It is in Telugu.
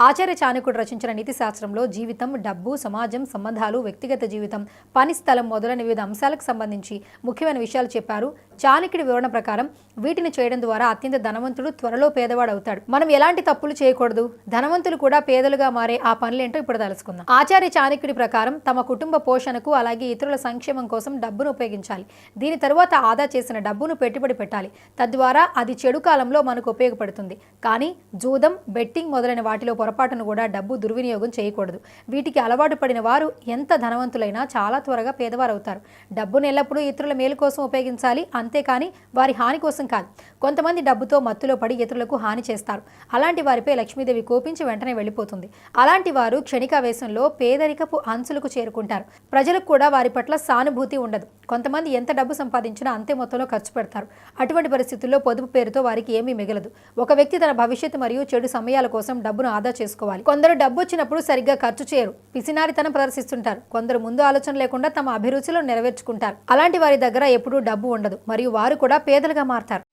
ఆచార్య చాణక్యుడు రచించిన నీతి శాస్త్రంలో జీవితం, డబ్బు, సమాజం, సంబంధాలు, వ్యక్తిగత జీవితం, పని స్థలం మొదలైన వివిధ అంశాలకు సంబంధించి ముఖ్యమైన విషయాలు చెప్పారు. చాణక్యుడి వివరణ ప్రకారం వీటిని చేయడం ద్వారా అత్యంత ధనవంతుడు త్వరలో పేదవాడు అవుతాడు. మనం ఎలాంటి తప్పులు చేయకూడదు, ధనవంతులు కూడా పేదలుగా మారే ఆ పనులేంటో ఇప్పుడు తెలుసుకుందాం. ఆచార్య చాణక్యుడి ప్రకారం తమ కుటుంబ పోషణకు అలాగే ఇతరుల సంక్షేమం కోసం డబ్బును ఉపయోగించాలి. దీని తరువాత ఆదా చేసిన డబ్బును పెట్టుబడి పెట్టాలి. తద్వారా అది చెడు కాలంలో మనకు ఉపయోగపడుతుంది. కానీ జూదం, బెట్టింగ్ మొదలైన వాటిలో పొరపాటును కూడా డబ్బు దుర్వినియోగం చేయకూడదు. వీటికి అలవాటు పడిన వారు ఎంత ధనవంతులైనా చాలా త్వరగా పేదవారు అవుతారు. డబ్బును ఎల్లప్పుడూ ఇతరుల మేలు కోసం ఉపయోగించాలి, అంతేకాని వారి హాని కోసం కాదు. కొంతమంది డబ్బుతో మత్తులో పడి ఇతరులకు హాని చేస్తారు. అలాంటి వారిపై లక్ష్మీదేవి కోపించి వెంటనే వెళ్ళిపోతుంది. అలాంటి వారు క్షణికావేశంలో పేదరికపు అంచులకు చేరుకుంటారు. ప్రజలకు కూడా వారి పట్ల సానుభూతి ఉండదు. కొంతమంది ఎంత డబ్బు సంపాదించినా అంతే మొత్తంలో ఖర్చు పెడతారు. అటువంటి పరిస్థితుల్లో పొదుపు పేరుతో వారికి ఏమీ మిగలదు. ఒక వ్యక్తి తన భవిష్యత్తు మరియు చెడు సమయాల కోసం డబ్బును ఆదా చేసుకోవాలి. కొందరు డబ్బు వచ్చినప్పుడు సరిగ్గా ఖర్చు చేయరు, పిసినారితనం ప్రదర్శిస్తుంటారు. కొందరు ముందు ఆలోచన లేకుండా తమ అభిరుచులను నెరవేర్చుకుంటారు. అలాంటి వారి దగ్గర ఎప్పుడూ డబ్బు ఉండదు మరియు వారు కూడా పేదలుగా మారతారు.